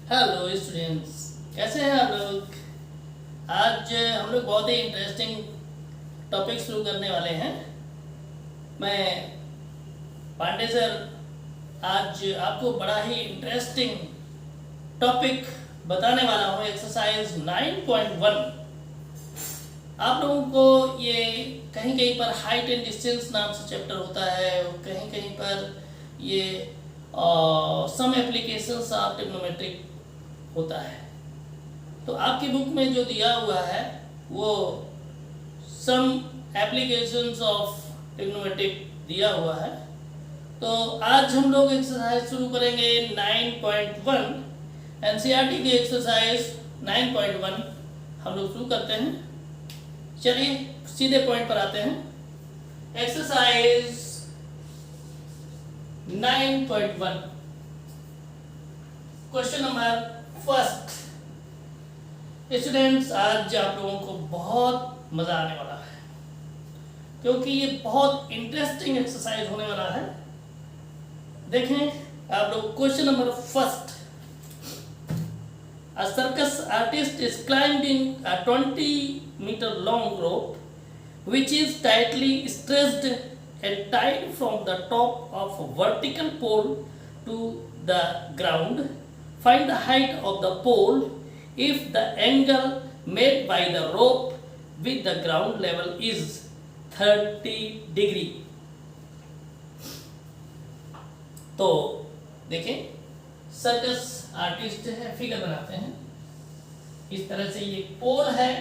Hello students, कैसे हैं आप लोग। आज हम लोग बहुत ही इंटरेस्टिंग टॉपिक शुरू करने वाले हैं। मैं पांडे सर आज आपको बड़ा ही इंटरेस्टिंग टॉपिक बताने वाला हूँ। एक्सरसाइज 9.1। आप लोगों को ये कहीं कहीं पर हाइट एंड डिस्टेंस नाम से चैप्टर होता है और कहीं कहीं पर ये सम एप्लीकेशंस ऑफ ट्रिग्नोमेट्रिक होता है। तो आपकी बुक में जो दिया हुआ है वो सम एप्लीकेशंस ऑफ ट्रिग्नोमेट्रिक दिया हुआ है। तो आज हम लोग एक्सरसाइज शुरू करेंगे 9.1 एनसीईआरटी की एक्सरसाइज 9.1 हम लोग शुरू करते हैं। चलिए सीधे पॉइंट पर आते हैं। Exercise 9.1 question number first. Students, आज आप लोगों को बहुत मजा आने वाला है क्योंकि ये बहुत इंटरेस्टिंग एक्सरसाइज होने वाला है। देखें आप लोग question number first. A circus artist is climbing a 20-meter long rope which is tightly stretched and tied from the top of a vertical pole to the ground. Find the height of the pole if the angle made by the rope with the ground level is 30 degree. तो देखें, circus artist है, figure बनाते हैं। इस तरह से ये पोल है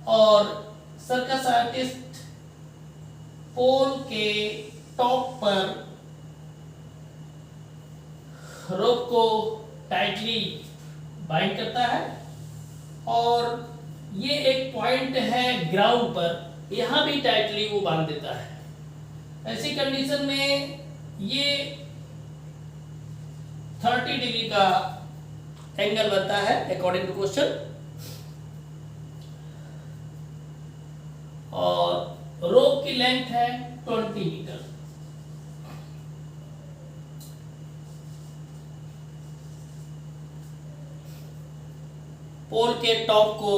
और सर्कस आर्टिस्ट पोल के टॉप पर रोप को टाइटली बाइंड करता है और ये एक पॉइंट है ग्राउंड पर, यहां भी टाइटली वो बांध देता है। ऐसी कंडीशन में ये 30 डिग्री का एंगल बनता है अकॉर्डिंग टू क्वेश्चन। और रोप की लेंथ है 20 मीटर। पोल के टॉप को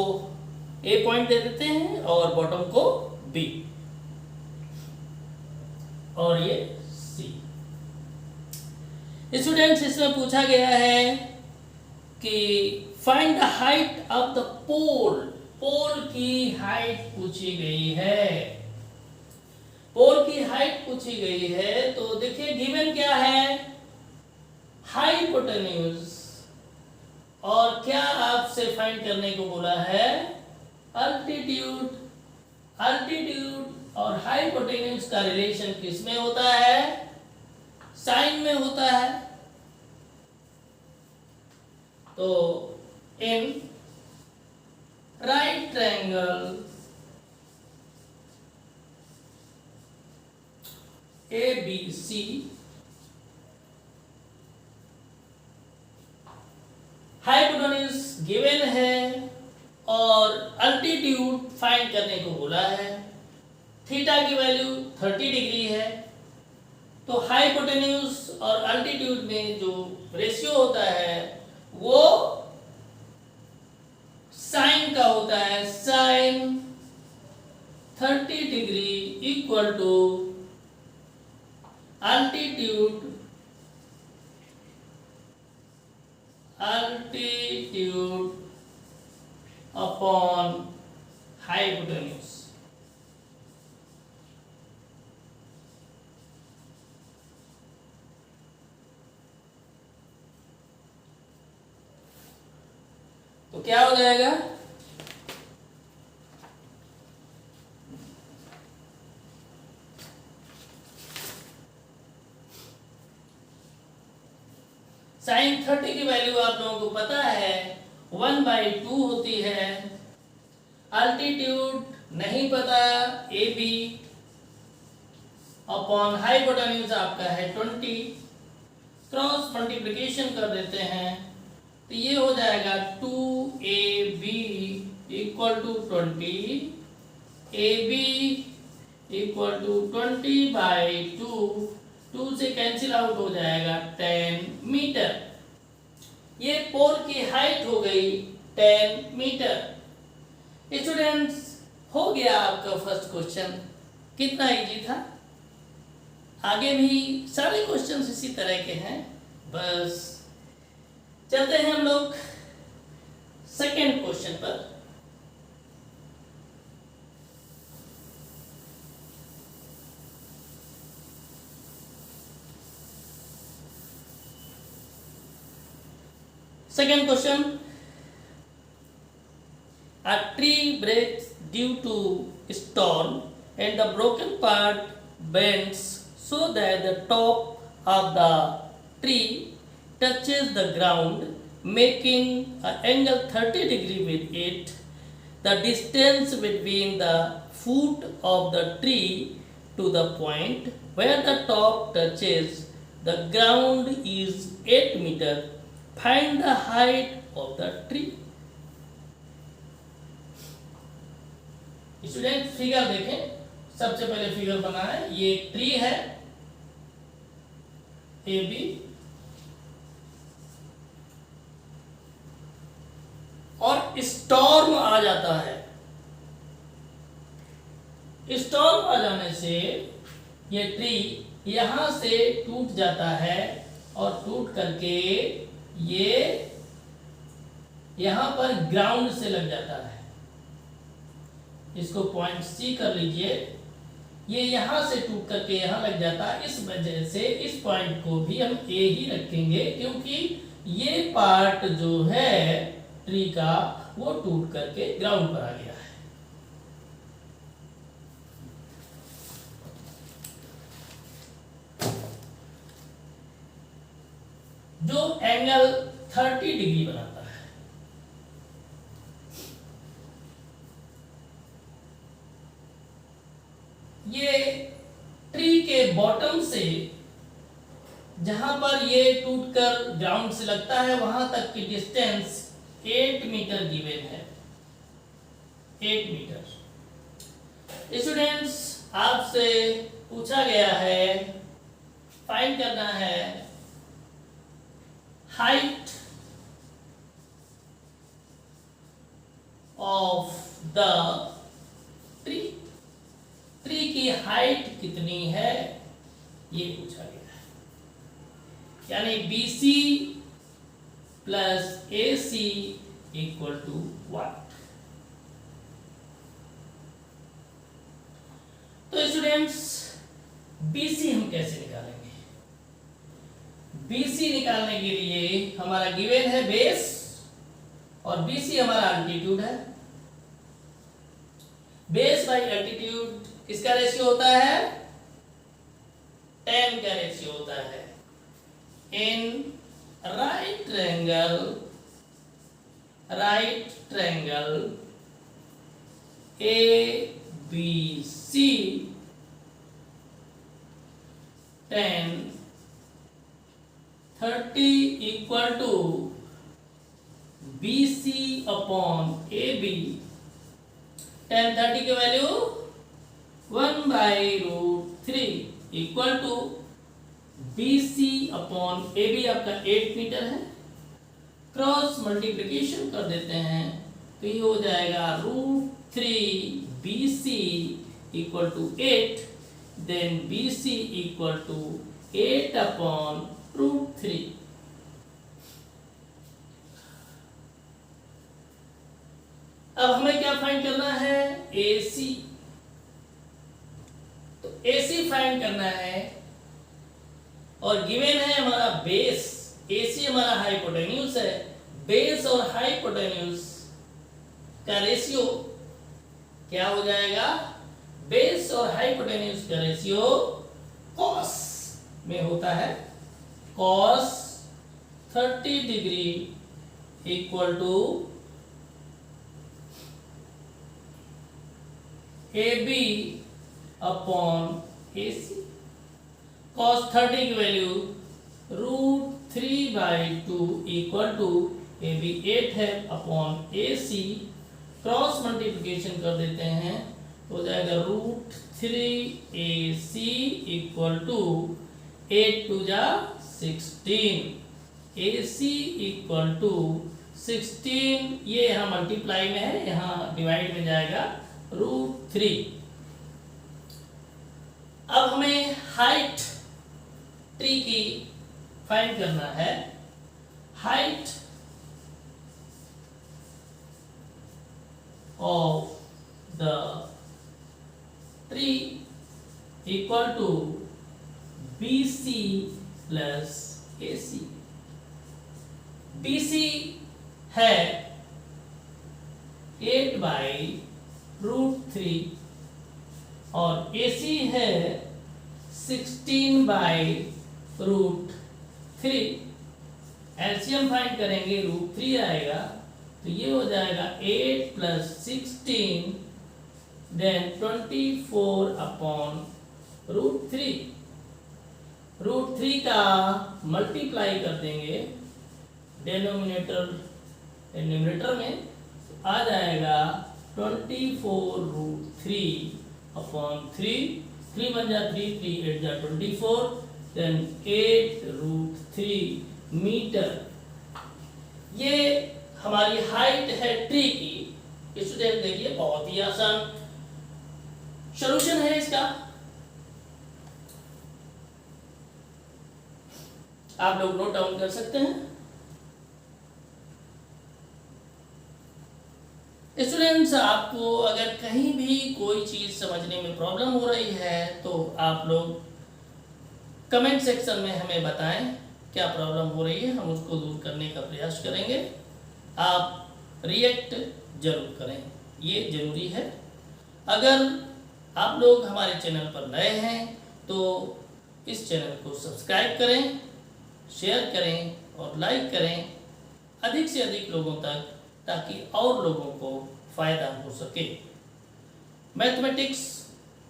ए पॉइंट दे देते हैं और बॉटम को बी और ये सी। स्टूडेंट्स, इसमें पूछा गया है कि find the height of the pole. Pole की हाइट पूछी गई है। पोल की हाइट पूछी गई है तो देखिए गिवन क्या है, हाइपोटेन्यूज। और क्या आपसे फाइंड करने को बोला है, अल्टीट्यूड। अल्टीट्यूड और हाइपोटेन्यूज का रिलेशन किस में होता है, साइन में होता है। तो in right triangle ABC hypotenuse given है और अल्टीट्यूड फाइंड करने को बोला है। थीटा की वैल्यू 30 डिग्री है। तो हाइपोटेन्यूज और अल्टीट्यूड में जो रेशियो होता है वो साइन का होता है। Sine 30 degree equal to altitude upon hypotenuse. तो क्या हो जाएगा, साइन 30 की वैल्यू आप लोगों को पता है 1/2 होती है। अल्टीट्यूड नहीं पता AB अपॉन हाइपोटेन्यूज आपका है 20। क्रॉस मल्टीप्लिकेशन कर देते हैं तो ये हो जाएगा 2AB equal to 20। AB equal to 20/2 2 से कैंसिल आउट हो जाएगा 10 मीटर। ये पोल की हाइट हो गई 10 मीटर। स्टूडेंट्स, हो गया आपका फर्स्ट क्वेश्चन। कितना इजी था। आगे भी सारे क्वेश्चंस इसी तरह के हैं। बस चलते हैं हम लोग सेकेंड क्वेश्चन पर। Second question, a tree breaks due to storm and the broken part bends so that the top of the tree touches the ground, making an angle 30 degree with it. The distance between the foot of the tree to the point where the top touches the ground is 8 meter. Find the height of the tree. Student figure देखें। सबसे पहले figure बना है, ये tree है A B, और storm आ जाता है। स्टॉर्म आ जाने से ये ट्री यहां से टूट जाता है और टूट करके ये यहां पर ग्राउंड से लग जाता है। इसको पॉइंट सी कर लीजिए। ये यहां से टूट करके यहां लग जाता है। इस वजह से इस पॉइंट को भी हम ए ही रखेंगे, क्योंकि ये पार्ट जो है ट्री का वो टूट करके ग्राउंड पर आ गया है। जो एंगल 30 डिग्री बनाता है। ये ट्री के बॉटम से जहां पर ये टूटकर ग्राउंड से लगता है वहां तक की डिस्टेंस 8 मीटर गिवन है। 8 मीटर। स्टूडेंट्स, आपसे पूछा गया है, फाइंड करना है height of the tree। Tree की हाइट कितनी है ये पूछा गया है। यानी BC plus AC equal to what. तो स्टूडेंट्स, BC हम कैसे निकालेंगे? BC निकालने के लिए हमारा गिवन है बेस और BC हमारा एल्टीट्यूड है। बेस बाय एल्टीट्यूड किसका रेशियो होता है? 10 का रेशियो होता है। In right triangle ABC 10 30 equal to BC upon AB। 10 30 की value 1/√3 equal to BC upon AB आपका 8 मीटर है। क्रॉस मल्टीप्लिकेशन कर देते हैं तो ये हो जाएगा √3 BC equal to 8, then BC equal to 8 upon √3। अब हमें क्या फाइंड करना है? AC। तो AC फाइंड करना है और गिवन है हमारा बेस। AC हमारा हाइपोटेन्यूज है। बेस और हाइपोटेन्यूज का रेशियो क्या हो जाएगा? बेस और हाइपोटेन्यूज का रेशियो कॉस में होता है। cos 30 degree equal to AB upon AC। cos 30 की वैल्यू √3/2 इक्वल टू AB 8 है अपॉन AC। क्रॉस मल्टीप्लिकेशन कर देते हैं तो हो जाएगा √3AC इक्वल टू 8 2 जा 16। AC इक्वल टू 16, ये यहाँ मल्टीप्लाई में है, यहाँ डिवाइड में जाएगा √3। अब हमें हाइट ट्री की फाइंड करना है। Height of the tree equal to BC plus AC। BC है 8/√3 और AC है 16/√3। एलसीएम फाइंड करेंगे, √3 आएगा तो ये हो जाएगा 8 + 16 देन 24/√3। √3 का मल्टीप्लाई कर देंगे डेनोमिनेटर न्यूमरेटर में, आ जाएगा 24√3/3। 3 × 3, 3 × 8 = 24, देन 8√3 मीटर। ये हमारी हाइट है ट्री की। स्टूडेंट देखिए, बहुत ही आसान सॉल्यूशन है इसका। आप लोग नोट डाउन कर सकते हैं। स्टूडेंट्स, आपको अगर कहीं भी कोई चीज़ समझने में प्रॉब्लम हो रही है तो आप लोग कमेंट सेक्शन में हमें बताएं क्या प्रॉब्लम हो रही है, हम उसको दूर करने का प्रयास करेंगे। आप रिएक्ट जरूर करें, ये ज़रूरी है। अगर आप लोग हमारे चैनल पर नए हैं तो इस चैनल को सब्सक्राइब करें, शेयर करें और लाइक करें अधिक से अधिक लोगों तक, ताकि और लोगों को फ़ायदा हो सके। मैथमेटिक्स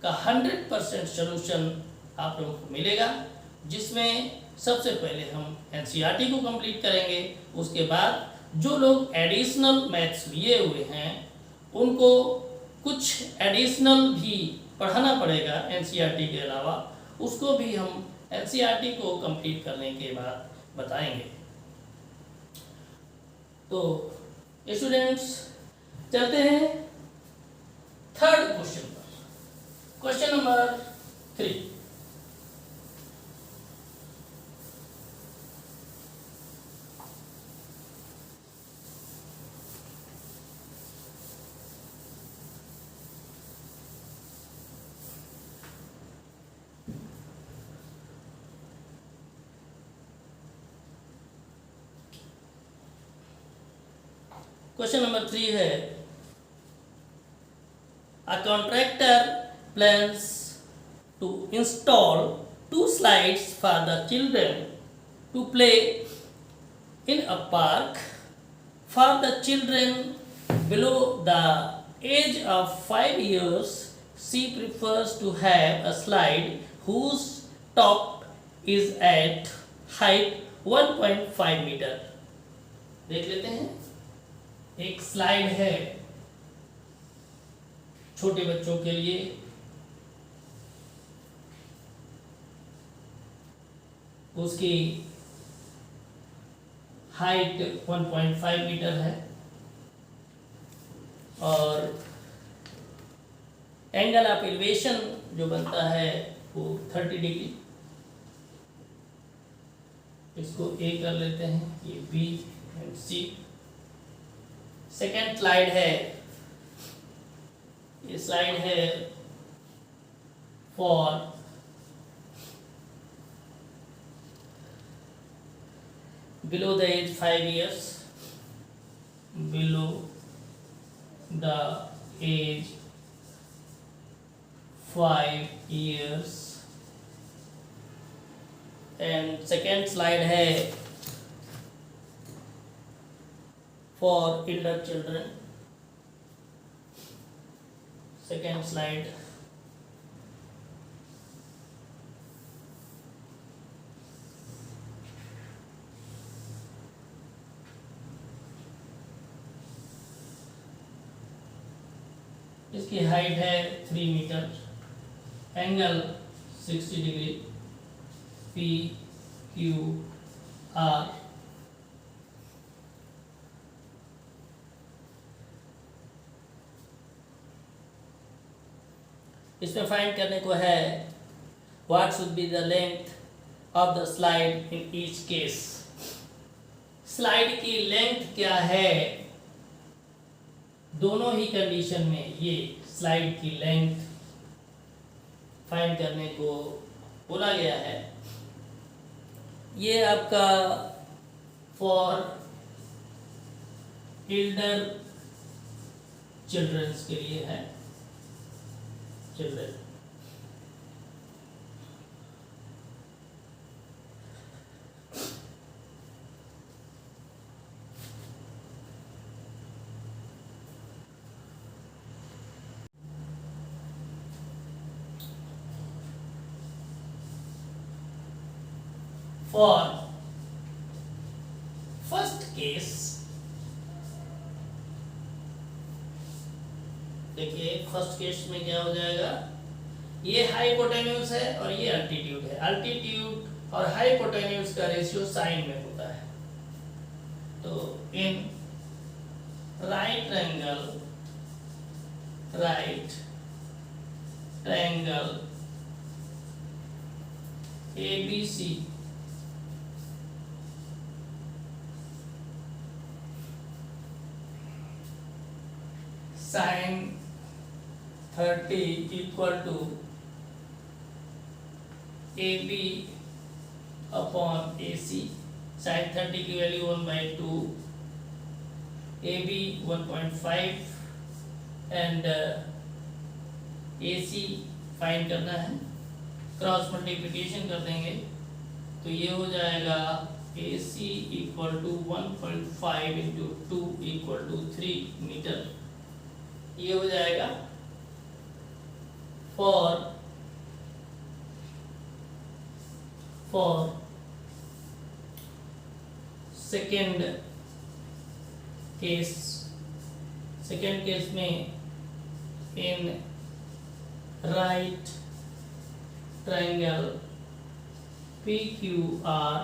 का 100% सॉल्यूशन आप लोगों को मिलेगा, जिसमें सबसे पहले हम एनसीईआरटी को कंप्लीट करेंगे। उसके बाद जो लोग एडिशनल मैथ्स लिए हुए हैं उनको कुछ एडिशनल भी पढ़ाना पड़ेगा एनसीईआरटी के अलावा, उसको भी हम एनसीईआरटी को कंप्लीट करने के बाद बताएंगे। तो स्टूडेंट्स, चलते हैं थर्ड क्वेश्चन पर। Question number 3। क्वेश्चन नंबर 3 है, a contractor plans to install 2 slides for the children to play in a park. For the children below the age of 5 years, she prefers to have a slide whose top is at height 1.5 meter। देख लेते हैं। एक slide है छोटे बच्चों के लिए, उसकी हाइट 1.5 मीटर है और एंगल ऑफ एलिवेशन जो बनता है वो 30 डिग्री। इसको ए कर लेते हैं, ये B and C. Second slide है, ये स्लाइड है for below the age 5 years, below the age 5 years। And second slide है for elder children। Second slide, इसकी हाइट है 3 metre, angle 60 degree, P Q R इसमें फाइंड करने को है what should be the length of the slide in each case. Slide की length क्या है दोनों ही कंडीशन में, ये स्लाइड की लेंथ फाइंड करने को बोला गया है। ये आपका फॉर एल्डर चिल्ड्रंस के लिए है, चिल्ड्रन। For first case, देखिए फर्स्ट केस में क्या हो जाएगा, ये हाइपोटेन्यूज है और ये अल्टीट्यूड है। अल्टीट्यूड और हाइपोटेन्यूज का रेशियो साइन में होता है। तो in right triangle ABC sin 30 equal to AB upon AC। sin 30 की value 1/2, AB 1.5 and AC find करना है। क्रॉस मल्टीप्लिकेशन कर देंगे तो ये हो जाएगा AC equal to 1.5 into 2 equal to 3 metre. ये हो जाएगा फॉर सेकेंड केस में इन राइट ट्रायंगल PQR,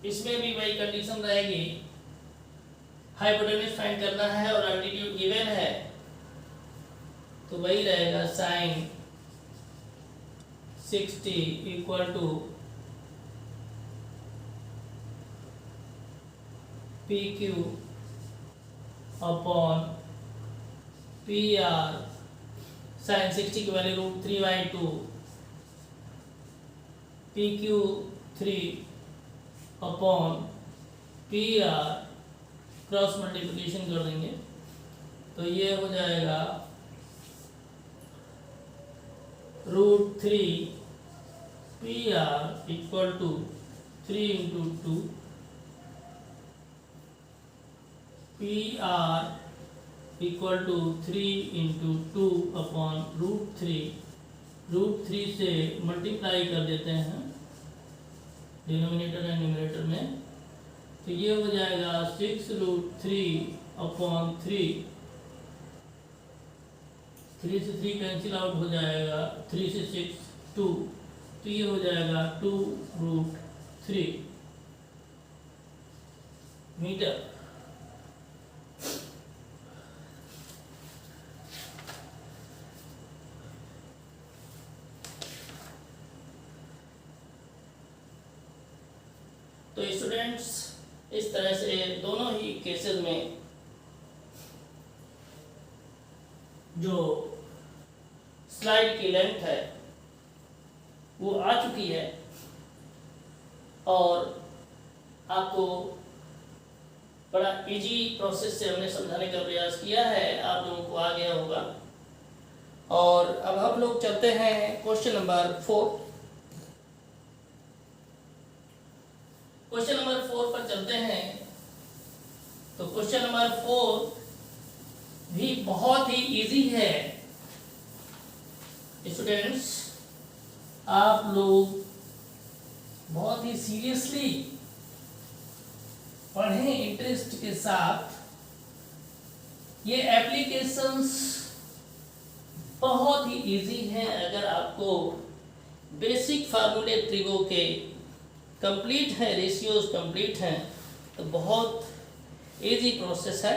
इसमें भी वही कंडीशन रहेगी, हाइपोटेन्यूज फाइंड करना है और अल्टीट्यूड गिवन है, तो वही रहेगा sine 60 equal to PQ upon PR। Sine 60 की value √3/2, PQ 3 upon PR, cross multiplication कर देंगे तो ये हो जाएगा √3 PR equal to 3 into 2 PR equal to 3 into 2 upon √3 से मल्टीप्लाई कर देते हैं डिनोमिनेटर एंड न्यूमरेटर में, तो ये हो जाएगा 6√3 अपॉन 3 से 3 कैंसिल आउट हो जाएगा, 3 से 6 2, तो ये हो जाएगा 2√3 मीटर। तो स्टूडेंट्स इस तरह से दोनों ही केसेस में जो स्लाइड की लेंथ है वो आ चुकी है और आपको बड़ा इजी प्रोसेस से हमने समझाने का प्रयास किया है, आप लोगों को आ गया होगा। और अब हम लोग चलते हैं क्वेश्चन नंबर 4। क्वेश्चन नंबर 4 पर चलते हैं। तो क्वेश्चन नंबर 4 भी बहुत ही इजी है स्टूडेंट्स, आप लोग बहुत ही सीरियसली पढ़ें इंटरेस्ट के साथ। ये एप्लीकेशंस बहुत ही इजी हैं, अगर आपको बेसिक फार्मूले ट्रिगो के कंप्लीट है, रेशियोज कंप्लीट हैं, तो बहुत इजी प्रोसेस है।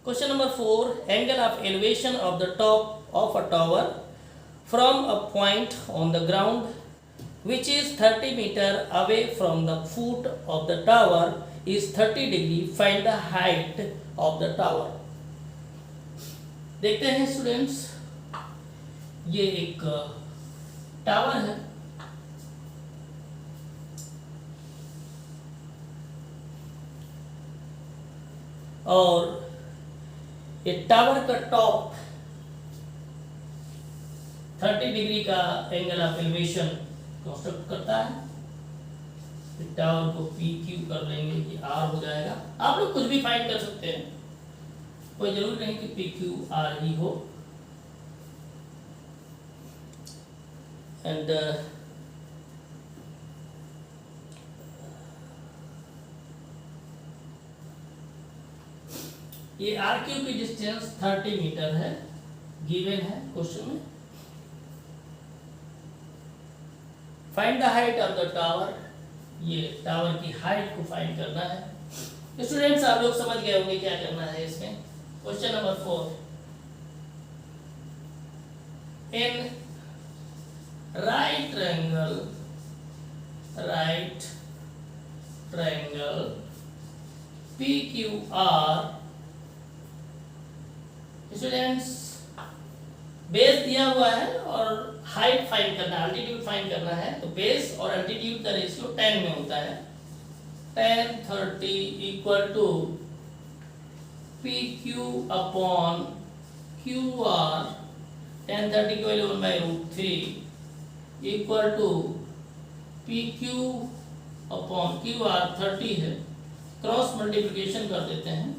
Question number 4, angle of elevation of the top of a tower from a point on the ground which is 30 meter away from the foot of the tower is 30 degree. Find the height of the tower. देखते हैं students, ये एक tower है और ये tower का top 30 degree का angle of elevation construct करता है। टावर को पी क्यू कर लेंगे कि आर हो जाएगा। आप लोग कुछ भी फाइंड कर सकते हैं, कोई जरूरी नहीं कि पी क्यू आर ही हो। एंड ये आर क्यू की डिस्टेंस 30 मीटर है, गिवन है क्वेश्चन में। Find the height of the tower, ये टावर की हाइट को फाइंड करना है। स्टूडेंट्स आप लोग समझ गए होंगे क्या करना है इसमें। Question number 4, in right triangle P Q are, students base दिया हुआ है और हाइट फाइंड करना है, अल्टीट्यूड फाइंड करना है। तो बेस और अल्टीट्यूड का रेशियो 10 में होता है। tan 30 equal to P Q upon Q R. tan 30 की value 1/√3 equal to P Q upon Q R 30 है, क्रॉस मल्टीप्लिकेशन कर देते हैं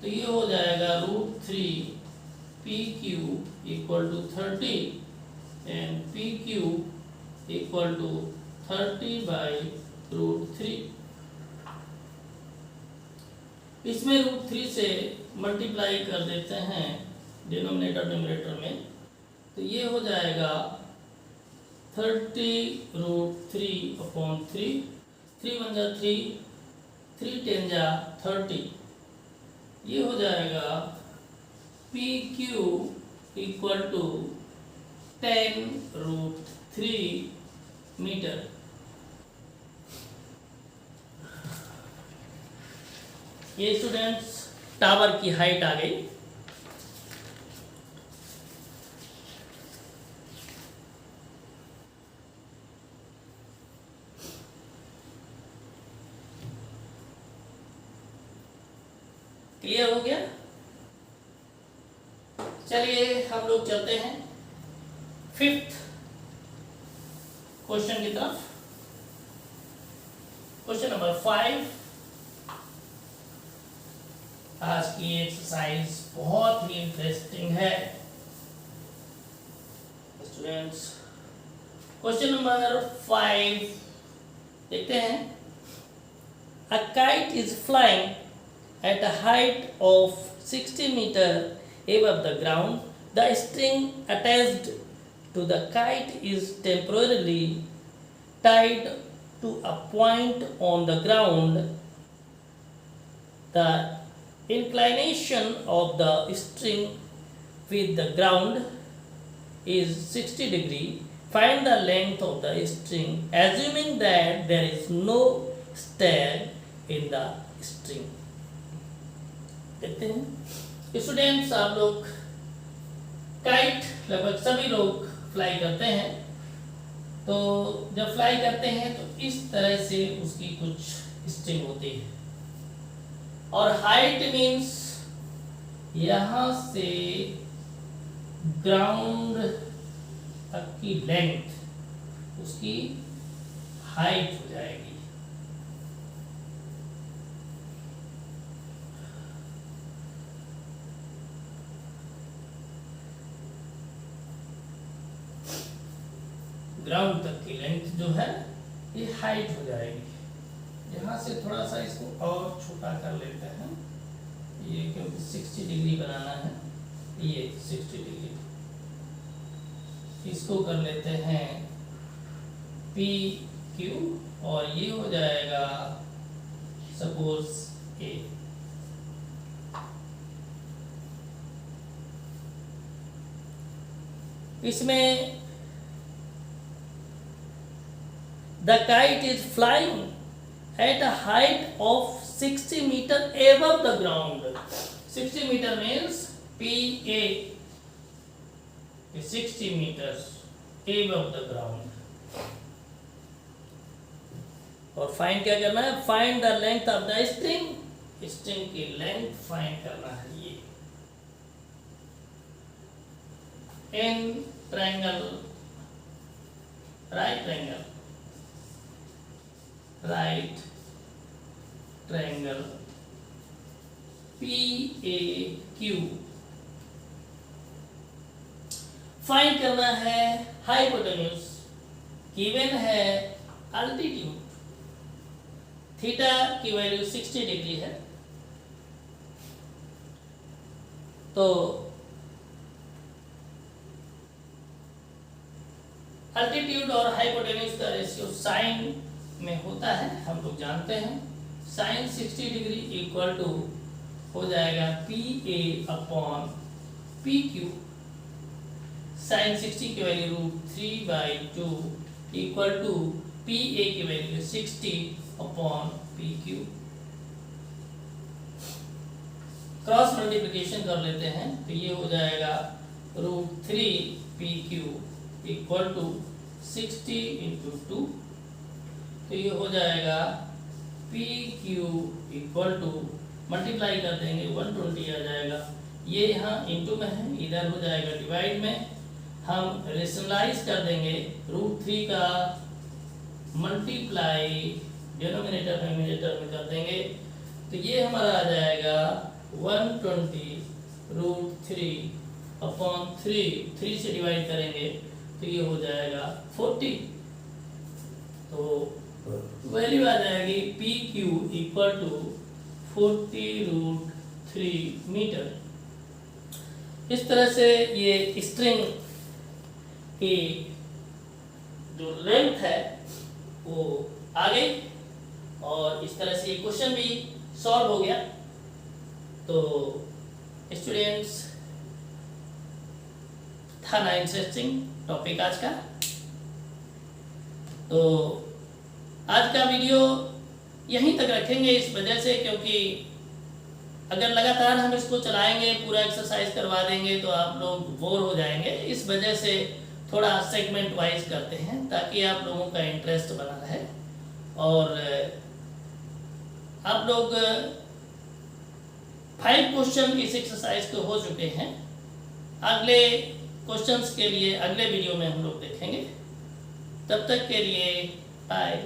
तो ये हो जाएगा √3 P Q equal to 30 and P Q equal to 30/√3। इसमें √3 से मल्टीप्लाई कर देते हैं डिनोमिनेटर न्यूमरेटर में, तो ये हो जाएगा 30√3 अपॉन 3, 3 1 जा 3, 3 10 जा 30, ये हो जाएगा P Q equal to 10√3 metre. ये स्टूडेंट्स टावर की हाइट आ गई। क्लियर हो गया? चलिए हम लोग चलते हैं 5th क्वेश्चन की तरफ। Question number 5। आज की एक्सरसाइज बहुत ही इंटरेस्टिंग है स्टूडेंट्स। क्वेश्चन नंबर 5 देखते हैं। A kite is flying at a height of 60 meter above the ground. The string attached to the kite is temporarily tied to a point on the ground. The inclination of the string with the ground is 60 degree. Find the length of the string assuming that there is no stag in the string. देखते हैं students, आप लोग kite लगभग सभी लोग fly करते हैं। तो जब फ्लाई करते हैं तो इस तरह से उसकी कुछ स्ट्रिंग होती है और हाइट मीन्स यहाँ से ग्राउंड तक की लेंथ उसकी हाइट हो जाएगी। ग्राउंड तक की लेंथ जो है ये हाइट हो जाएगी। यहाँ से थोड़ा सा इसको और छोटा कर लेते हैं, ये क्योंकि 60 डिग्री बनाना है, ये 60 डिग्री इसको कर लेते हैं पी क्यू और ये हो जाएगा सपोज ए। इसमें the kite is flying at a height of 60 meter above the ground. 60 meter means PA is 60 meters above the ground. और फाइंड क्या करना है? Find the length of the string. String की लेंथ फाइंड करना है. ये in triangle, right triangle, right triangle PAQ find करना है हाइपोटेन्यूज. गिवन है अल्टीट्यूड, थीटा की वैल्यू 60 डिग्री है. तो अल्टीट्यूड और हाइपोटेन्यूज का रेशियो साइन में होता है, हम लोग जानते हैं. साइन 60 डिग्री इक्वल टू हो जाएगा PA अपॉन PQ. साइन 60 की वैल्यू √3/2 इक्वल टू PA की value 60 upon PQ. Cross multiplication कर लेते हैं तो ये हो जाएगा √3PQ इक्वल टू 60 × 2. तो ये हो जाएगा PQ इक्वल टू, मल्टीप्लाई कर देंगे 120 आ जाएगा. ये यहाँ इंटू में है, इधर हो जाएगा डिवाइड में. हम रेशनलाइज कर देंगे, √3 का मल्टीप्लाई डिनोमिनेटर न्यूमरेटर में कर देंगे. तो ये हमारा आ जाएगा 120 √3 अपॉन 3 से डिवाइड करेंगे तो ये हो जाएगा 40. तो वैल्यू आ जाएगी PQ इक्वल टू 40√3 मीटर. इस तरह से ये स्ट्रिंग की जो लेंथ है वो आ गई और इस तरह से ये क्वेश्चन भी सॉल्व हो गया. तो स्टूडेंट्स, था ना इंटरेस्टिंग टॉपिक आज का. तो आज का वीडियो यहीं तक रखेंगे इस वजह से, क्योंकि अगर लगातार हम इसको चलाएंगे, पूरा एक्सरसाइज करवा देंगे तो आप लोग बोर हो जाएंगे. इस वजह से थोड़ा सेगमेंट वाइज करते हैं ताकि आप लोगों का इंटरेस्ट बना रहे. और आप लोग 5 क्वेश्चन इस एक्सरसाइज के हो चुके हैं. अगले क्वेश्चंस के लिए अगले वीडियो में हम लोग देखेंगे. तब तक के लिए बाय.